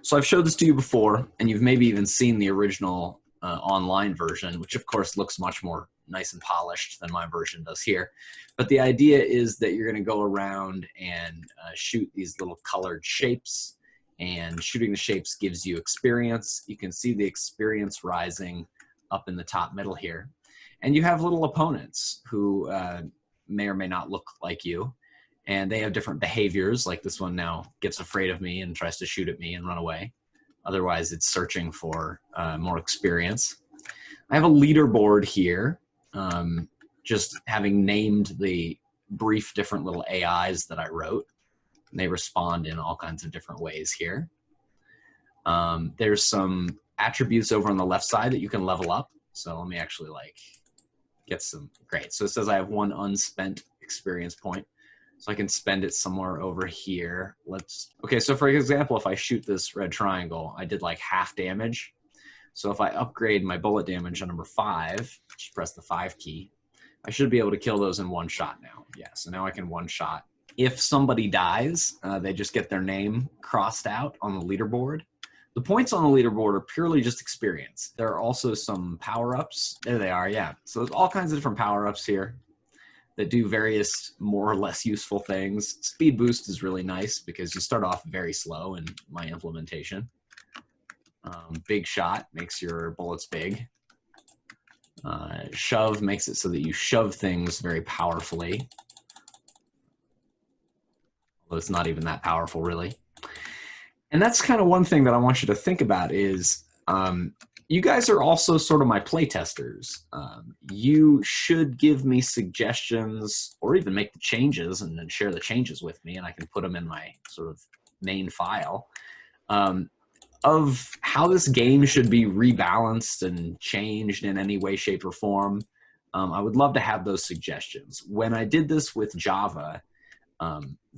So I've showed this to you before, and you've maybe even seen the original online version, which of course looks much more nice and polished than my version does here. But the idea is that you're going to go around and shoot these little colored shapes, and shooting the shapes gives you experience. You can see the experience rising up in the top middle here. And you have little opponents who may or may not look like you. And they have different behaviors, like this one now gets afraid of me and tries to shoot at me and run away. Otherwise, it's searching for more experience. I have a leaderboard here, just having named the brief different little AIs that I wrote. And they respond in all kinds of different ways here. There's some attributes over on the left side that you can level up. So let me actually get some, great. So it says I have 1 unspent experience point. So I can spend it somewhere over here. Okay, so for example, if I shoot this red triangle, I did like half damage. So if I upgrade my bullet damage to number 5, just press the 5 key, I should be able to kill those in 1 shot now. Yeah, so now I can 1 shot. If somebody dies, they just get their name crossed out on the leaderboard. The points on the leaderboard are purely just experience. There are also some power-ups. There they are, yeah. So there's all kinds of different power-ups here that do various more or less useful things. Speed boost is really nice because you start off very slow in my implementation. Big shot makes your bullets big. Shove makes it so that you shove things very powerfully. Although it's not even that powerful, really. And that's kind of one thing that I want you to think about is you guys are also sort of my play testers. You should give me suggestions or even make the changes and then share the changes with me, and I can put them in my sort of main file of how this game should be rebalanced and changed in any way, shape, or form. I would love to have those suggestions. When I did this with Java,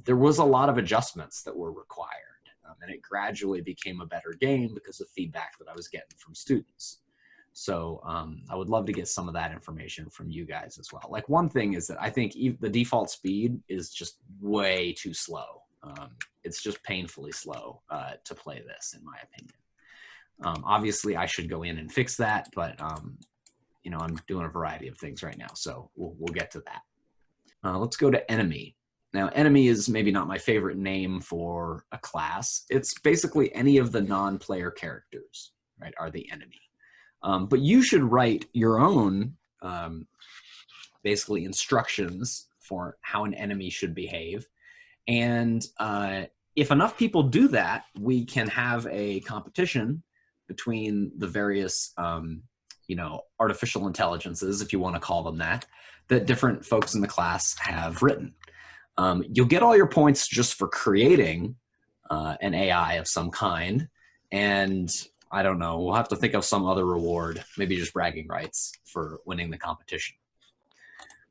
there was a lot of adjustments that were required. And it gradually became a better game because of feedback that I was getting from students. So I would love to get some of that information from you guys as well. Like one thing is that I think the default speed is just way too slow. It's just painfully slow to play this, in my opinion. Obviously, I should go in and fix that, but you know, I'm doing a variety of things right now, so we'll get to that. Let's go to enemy. Now, enemy is maybe not my favorite name for a class. It's basically any of the non-player characters, right, are the enemy. But you should write your own, basically, instructions for how an enemy should behave. And if enough people do that, we can have a competition between the various, you know, artificial intelligences, if you want to call them that different folks in the class have written. You'll get all your points just for creating an AI of some kind, and I don't know, we'll have to think of some other reward, maybe just bragging rights for winning the competition.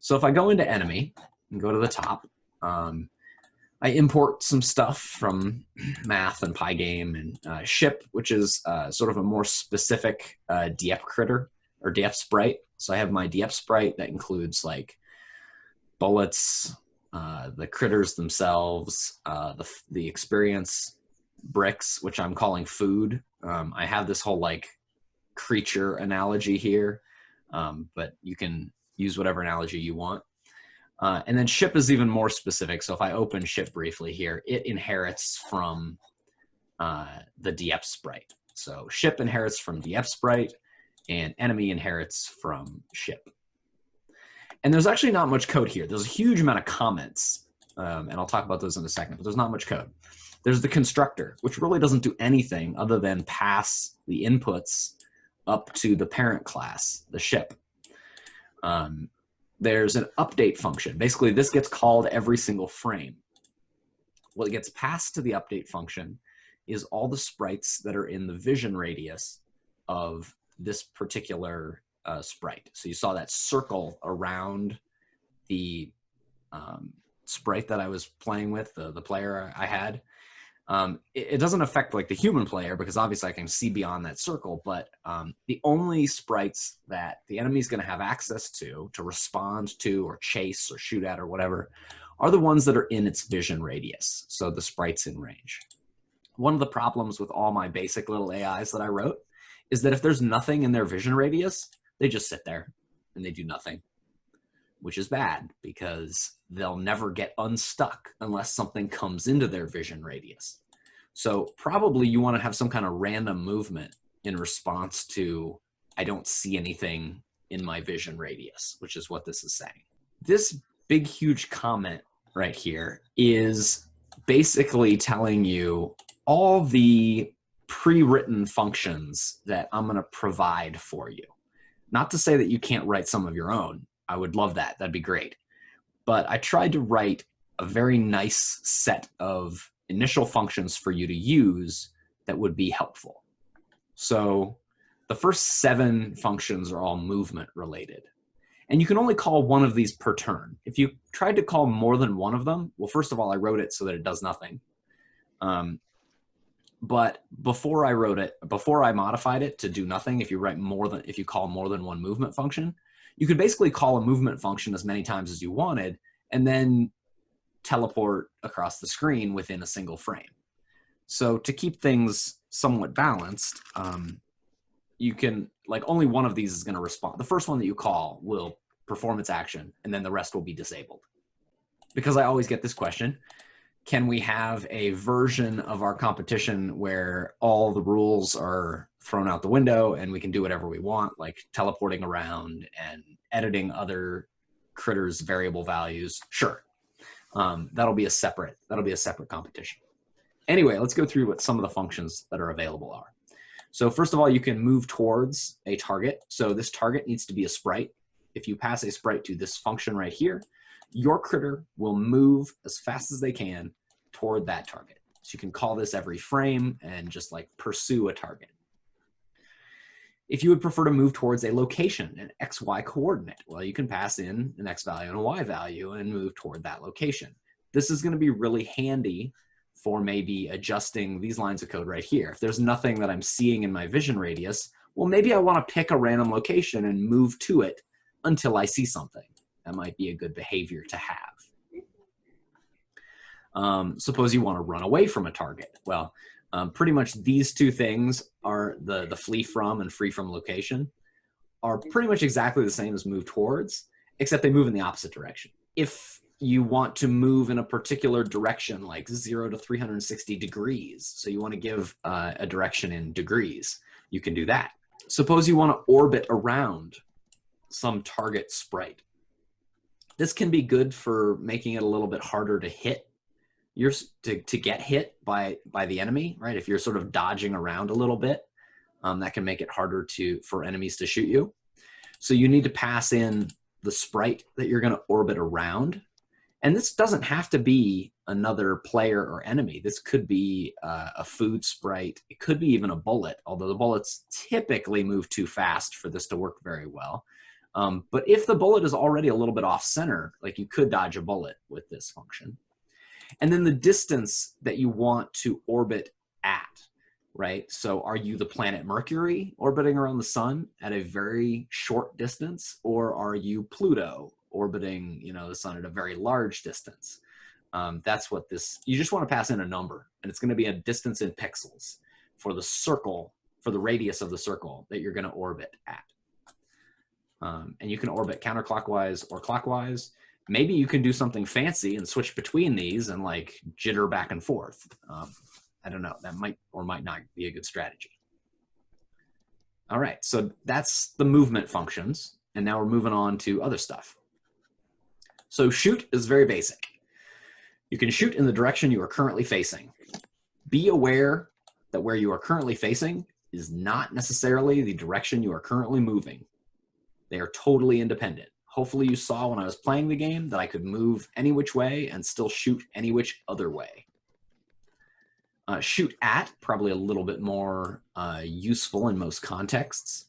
So if I go into enemy and go to the top, I import some stuff from math and Pygame and ship, which is sort of a more specific Diep critter or Diep sprite. So I have my Diep sprite that includes like bullets, the critters themselves, the experience bricks, which I'm calling food. I have this whole like creature analogy here, but you can use whatever analogy you want. And then ship is even more specific. So if I open ship briefly here, it inherits from the Diep sprite. So ship inherits from Diep sprite, and enemy inherits from ship. And there's actually not much code here. There's a huge amount of comments, and I'll talk about those in a second, but there's not much code. There's the constructor, which really doesn't do anything other than pass the inputs up to the parent class, the ship. There's an update function. Basically, this gets called every single frame. What gets passed to the update function is all the sprites that are in the vision radius of this particular sprite. So you saw that circle around the sprite that I was playing with, the player I had. It doesn't affect like the human player because obviously I can see beyond that circle, but the only sprites that the enemy is going to have access to respond to or chase or shoot at or whatever are the ones that are in its vision radius. So the sprites in range. One of the problems with all my basic little AIs that I wrote is that if there's nothing in their vision radius, they just sit there and they do nothing, which is bad because they'll never get unstuck unless something comes into their vision radius. So probably you want to have some kind of random movement in response to, I don't see anything in my vision radius, which is what this is saying. This big, huge comment right here is basically telling you all the pre-written functions that I'm going to provide for you. Not to say that you can't write some of your own. I would love that. That'd be great. But I tried to write a very nice set of initial functions for you to use that would be helpful. So the first 7 functions are all movement related. And you can only call one of these per turn. If you tried to call more than one of them, well, first of all, I wrote it so that it does nothing. But before I wrote it, before I modified it to do nothing, if you call more than one movement function, you could basically call a movement function as many times as you wanted, and then teleport across the screen within a single frame. So to keep things somewhat balanced, you can, like, only one of these is going to respond. The first one that you call will perform its action, and then the rest will be disabled. Because I always get this question, can we have a version of our competition where all the rules are thrown out the window and we can do whatever we want, like teleporting around and editing other critters' variable values? Sure. That'll be a separate competition. Anyway, let's go through what some of the functions that are available are. So first of all, you can move towards a target. So this target needs to be a sprite. If you pass a sprite to this function right here, your critter will move as fast as they can toward that target. So you can call this every frame and just like pursue a target. If you would prefer to move towards a location, an XY coordinate, well, you can pass in an X value and a Y value and move toward that location. This is going to be really handy for maybe adjusting these lines of code right here. If there's nothing that I'm seeing in my vision radius, well, maybe I want to pick a random location and move to it until I see something. That might be a good behavior to have. Suppose you want to run away from a target. Well, pretty much these two things are the flee from and free from location are pretty much exactly the same as move towards, except they move in the opposite direction. If you want to move in a particular direction, like 0 to 360 degrees, so you want to give a direction in degrees, you can do that. Suppose you want to orbit around some target sprite. This can be good for making it a little bit harder to hit, to get hit by the enemy, right? If you're sort of dodging around a little bit, that can make it harder for enemies to shoot you. So you need to pass in the sprite that you're going to orbit around. And this doesn't have to be another player or enemy. This could be a food sprite. It could be even a bullet, although the bullets typically move too fast for this to work very well. But if the bullet is already a little bit off center, like you could dodge a bullet with this function. And then the distance that you want to orbit at, right? So are you the planet Mercury orbiting around the sun at a very short distance, or are you Pluto orbiting, the sun at a very large distance? That's what you just want to pass in a number, and it's going to be a distance in pixels for the circle, for the radius of the circle that you're going to orbit at. And you can orbit counterclockwise or clockwise. Maybe you can do something fancy and switch between these and like jitter back and forth. I don't know, that might or might not be a good strategy. All right, so that's the movement functions. And now we're moving on to other stuff. So shoot is very basic. You can shoot in the direction you are currently facing. Be aware that where you are currently facing is not necessarily the direction you are currently moving. They are totally independent. Hopefully you saw when I was playing the game that I could move any which way and still shoot any which other way. Shoot at, probably a little bit more useful in most contexts,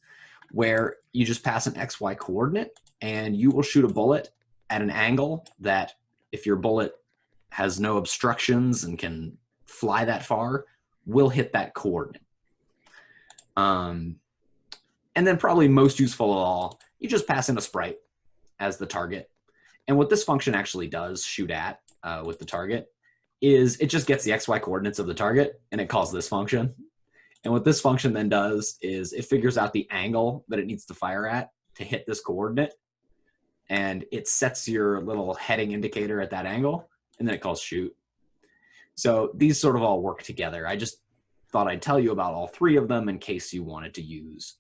where you just pass an XY coordinate and you will shoot a bullet at an angle that, if your bullet has no obstructions and can fly that far, will hit that coordinate. And then probably most useful of all, you just pass in a sprite as the target. And what this function actually does, shoot at with the target, is it just gets the XY coordinates of the target and it calls this function. And what this function then does is it figures out the angle that it needs to fire at to hit this coordinate. And it sets your little heading indicator at that angle, and then it calls shoot. So these sort of all work together. I just thought I'd tell you about all three of them in case you wanted to use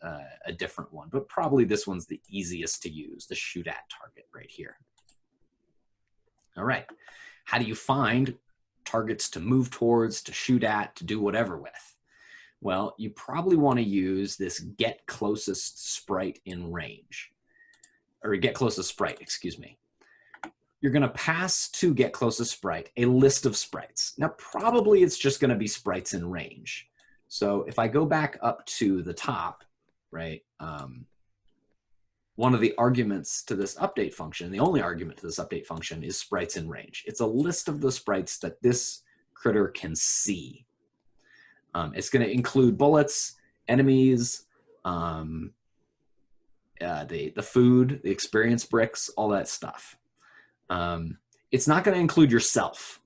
a different one, but probably this one's the easiest to use, the shoot at target right here. All right, how do you find targets to move towards, to shoot at, to do whatever with? Well, you probably want to use this get closest sprite in range, or get closest sprite, excuse me. You're going to pass to get closest sprite a list of sprites. Now, probably it's just going to be sprites in range. So if I go back up to the top, right, one of the arguments to this update function, the only argument to this update function is sprites in range. It's a list of the sprites that this critter can see. It's going to include bullets, enemies, the food, the experience bricks, all that stuff. It's not going to include yourself,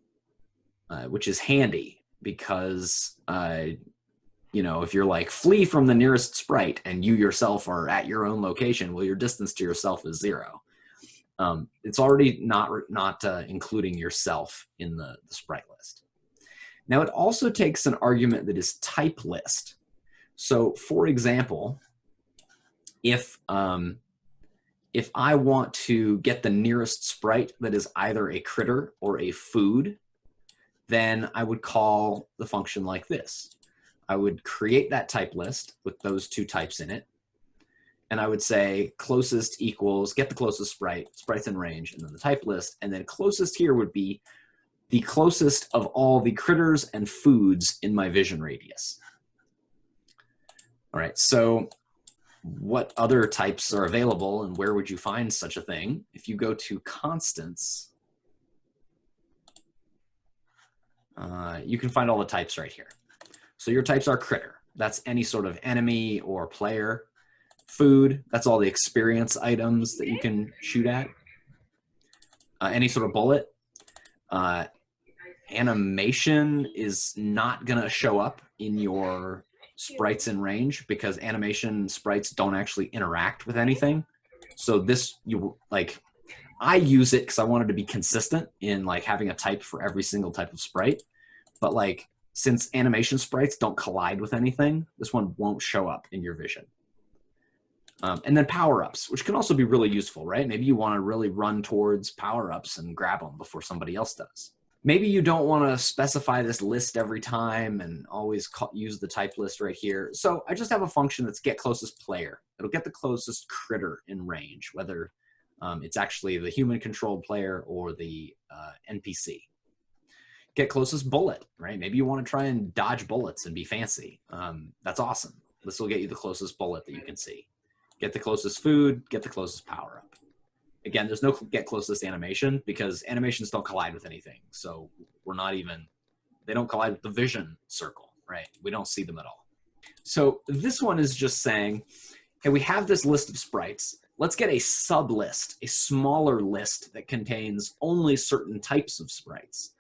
which is handy because, you know, if you're like flee from the nearest sprite and you yourself are at your own location, well, your distance to yourself is 0. It's already not including yourself in the sprite list. Now, it also takes an argument that is type list. So, for example, if I want to get the nearest sprite that is either a critter or a food, then I would call the function like this. I would create that type list with those two types in it. And I would say closest equals, get the closest sprite, sprites in range, and then the type list. And then closest here would be the closest of all the critters and foods in my vision radius. All right, so what other types are available and where would you find such a thing? If you go to constants, you can find all the types right here. So your types are critter. That's any sort of enemy or player. Food, that's all the experience items that you can shoot at. Any sort of bullet. Animation is not going to show up in your sprites in range because animation sprites don't actually interact with anything. So this, I use it because I wanted to be consistent in like having a type for every single type of sprite. But like, since animation sprites don't collide with anything, this one won't show up in your vision. And then power-ups, which can also be really useful, right? Maybe you want to really run towards power-ups and grab them before somebody else does. Maybe you don't want to specify this list every time and always use the type list right here. So I just have a function that's get closest player. It'll get the closest critter in range, whether it's actually the human-controlled player or the NPC. Get closest bullet, right? Maybe you want to try and dodge bullets and be fancy. That's awesome. This will get you the closest bullet that you can see. Get the closest food, get the closest power-up. Again, there's no get closest animation because animations don't collide with anything. So we're not even, they don't collide with the vision circle, right? We don't see them at all. So this one is just saying, hey, we have this list of sprites. Let's get a sub-list, a smaller list that contains only certain types of sprites.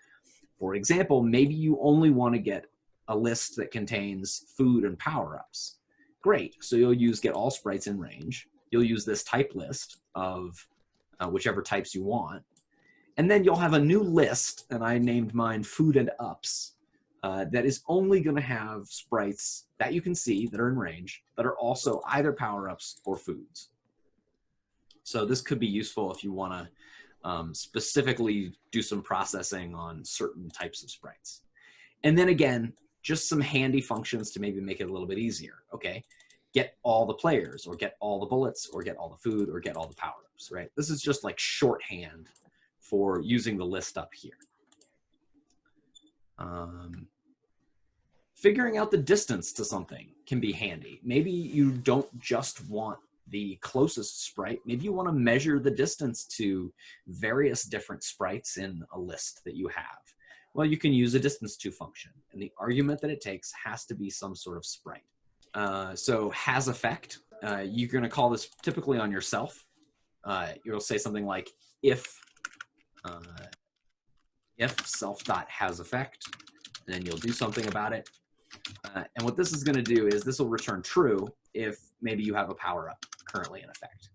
For example, maybe you only want to get a list that contains food and power-ups. Great, so you'll use get all sprites in range. You'll use this type list of whichever types you want. And then you'll have a new list, and I named mine food and ups, that is only going to have sprites that you can see that are in range that are also either power-ups or foods. So this could be useful if you want to specifically do some processing on certain types of sprites. And then again, just some handy functions to maybe make it a little bit easier. Okay, get all the players, or get all the bullets, or get all the food, or get all the power-ups, right? This is just like shorthand for using the list up here. Figuring out the distance to something can be handy. Maybe you don't just want the closest sprite. Maybe you want to measure the distance to various different sprites in a list that you have. Well, you can use a distance to function, and the argument that it takes has to be some sort of sprite. So has effect, you're going to call this typically on yourself. You'll say something like if if self.hasEffect, and then you'll do something about it. And what this is going to do is this will return true if maybe you have a power-up currently in effect.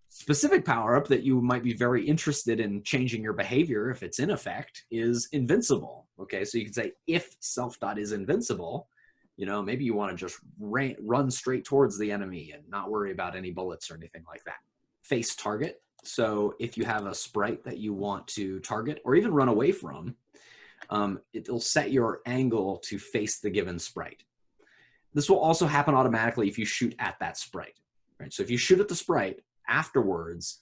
Specific power-up that you might be very interested in changing your behavior if it's in effect is invincible. Okay, so you can say if self.is invincible, you know, maybe you want to just run straight towards the enemy and not worry about any bullets or anything like that. Face target. So if you have a sprite that you want to target or even run away from, it'll set your angle to face the given sprite. This will also happen automatically if you shoot at that sprite. Right? So if you shoot at the sprite, afterwards,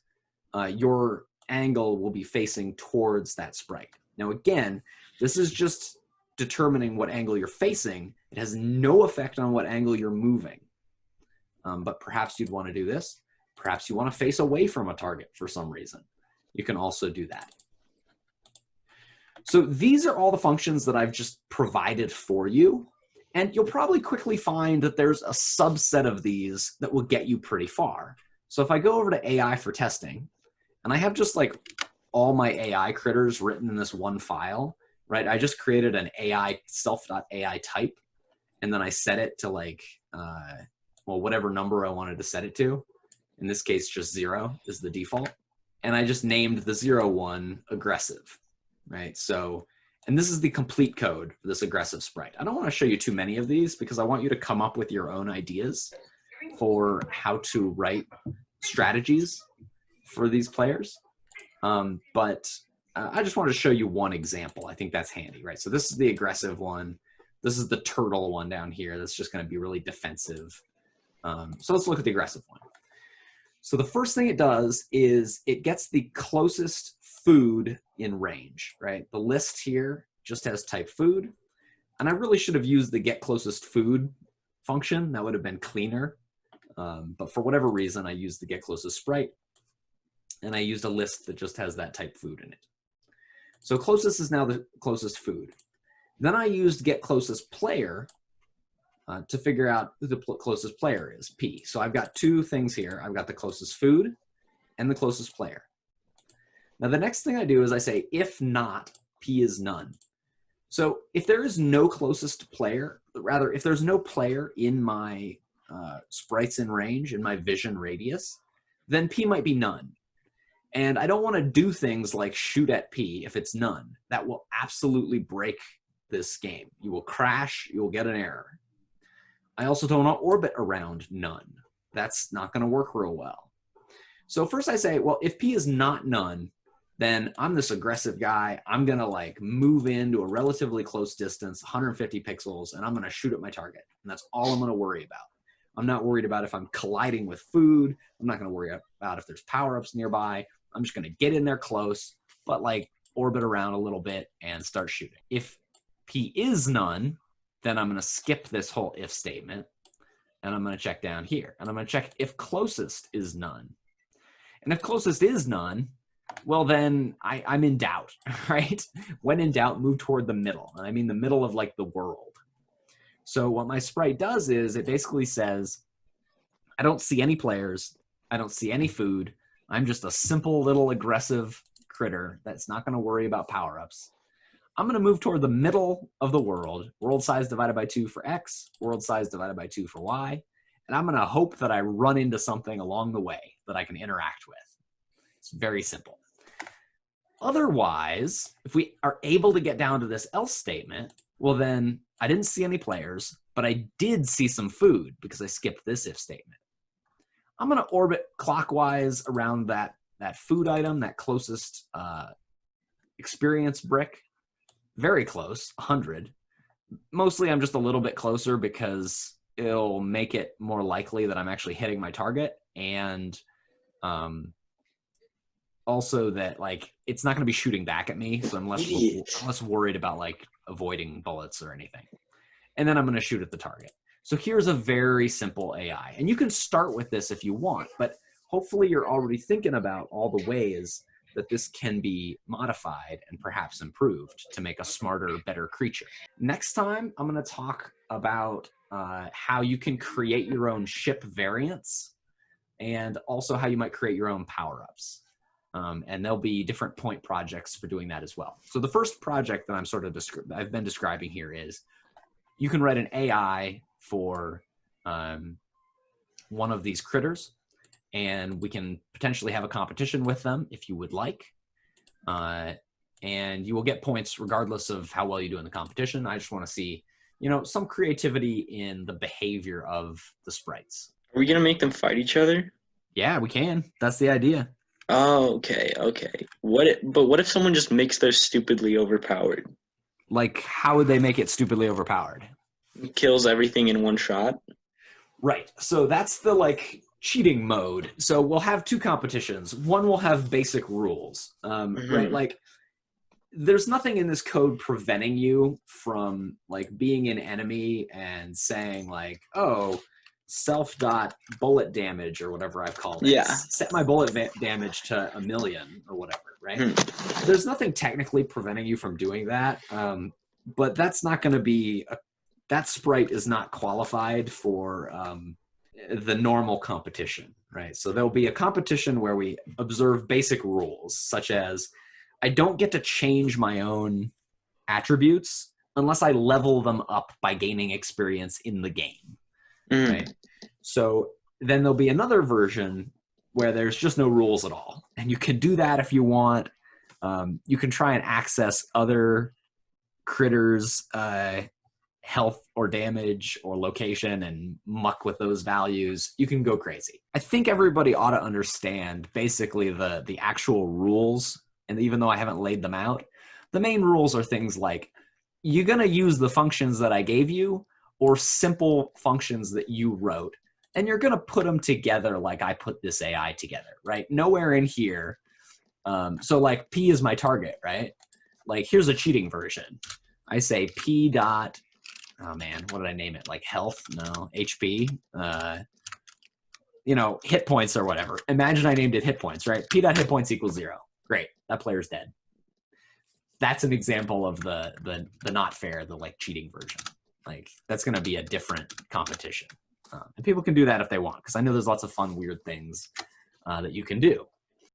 your angle will be facing towards that sprite. Now again, this is just determining what angle you're facing. It has no effect on what angle you're moving. But perhaps you'd want to do this. Perhaps you want to face away from a target for some reason. You can also do that. So these are all the functions that I've just provided for you. And you'll probably quickly find that there's a subset of these that will get you pretty far. So if I go over to AI for testing, and I have just like all my AI critters written in this one file, right? I just created an AI self.ai type, and then I set it to like, well, whatever number I wanted to set it to. In this case, just 0 is the default. And I just named the 0 one aggressive, right? So, and this is the complete code for this aggressive sprite. I don't want to show you too many of these because I want you to come up with your own ideas for how to write strategies for these players. But I just wanted to show you one example. I think that's handy, right? So this is the aggressive one. This is the turtle one down here. That's just going to be really defensive. So let's look at the aggressive one. So the first thing it does is it gets the closest food in range, right? The list here just has type food. And I really should have used the get closest food function. That would have been cleaner. But for whatever reason, I used the get closest sprite. And I used a list that just has that type food in it. So closest is now the closest food. Then I used get closest player to figure out who the closest player is, P. So I've got two things here. I've got the closest food and the closest player. Now the next thing I do is I say, if not, P is none. So if there is no closest player, rather if there's no player in my sprites in range, in my vision radius, then P might be none. And I don't want to do things like shoot at P if it's none. That will absolutely break this game. You will crash, you will get an error. I also don't want to orbit around none. That's not going to work real well. So first I say, well, if P is not none, then I'm this aggressive guy. I'm going to like move into a relatively close distance, 150 pixels, and I'm going to shoot at my target. And that's all I'm going to worry about. I'm not worried about if I'm colliding with food. I'm not going to worry about if there's power-ups nearby. I'm just going to get in there close, but like orbit around a little bit and start shooting. If P is none, then I'm going to skip this whole if statement, and I'm going to check down here. And I'm going to check if closest is none. And if closest is none, well, then I'm in doubt, right? When in doubt, move toward the middle. And I mean the middle of like the world. So what my sprite does is it basically says, I don't see any players. I don't see any food. I'm just a simple little aggressive critter that's not going to worry about power-ups. I'm going to move toward the middle of the world size divided by 2 for X, world size divided by 2 for Y, and I'm going to hope that I run into something along the way that I can interact with. It's very simple. Otherwise, if we are able to get down to this else statement, well then I didn't see any players, but I did see some food because I skipped this if statement. I'm going to orbit clockwise around that food item, that closest experience brick. Very close, 100. Mostly I'm just a little bit closer because it'll make it more likely that I'm actually hitting my target, and also that like it's not going to be shooting back at me, so I'm less worried about like avoiding bullets or anything. And then I'm going to shoot at the target. So here's a very simple AI, and you can start with this if you want, but hopefully you're already thinking about all the ways that this can be modified and perhaps improved to make a smarter, better creature. Next time, I'm going to talk about how you can create your own ship variants and also how you might create your own power-ups. And there'll be different point projects for doing that as well. So the first project that I'm sort of I've been describing here is you can write an AI for one of these critters, and we can potentially have a competition with them if you would like. And you will get points regardless of how well you do in the competition. I just want to see, some creativity in the behavior of the sprites. Are we going to make them fight each other? Yeah, we can. That's the idea. Oh, okay. But what if someone just makes those stupidly overpowered? Like, how would they make it stupidly overpowered? Kills everything in one shot? Right. So that's the cheating mode. So we'll have two competitions. One will have basic rules, right? Like, there's nothing in this code preventing you from being an enemy and saying oh, self.bullet damage or whatever I've called it. Yeah. Set my bullet damage to 1,000,000 or whatever, right? There's nothing technically preventing you from doing that. But that's not going to be that sprite is not qualified for the normal competition, right? So there'll be a competition where we observe basic rules, such as I don't get to change my own attributes unless I level them up by gaining experience in the game, right? So then there'll be another version where there's just no rules at all. And you can do that if you want. You can try and access other critters' health or damage or location and muck with those values. You can go crazy. I think everybody ought to understand basically the actual rules. And even though I haven't laid them out, the main rules are things like you're going to use the functions that I gave you or simple functions that you wrote, and you're going to put them together like I put this AI together, right? Nowhere in here. So P is my target, right? Here's a cheating version. I say P dot, oh man, what did I name it? Health? No, HP? Hit points or whatever. Imagine I named it hit points, right? P dot hit points equals 0. Great, that player's dead. That's an example of the not fair, the cheating version. That's going to be a different competition. And people can do that if they want, because I know there's lots of fun, weird things that you can do.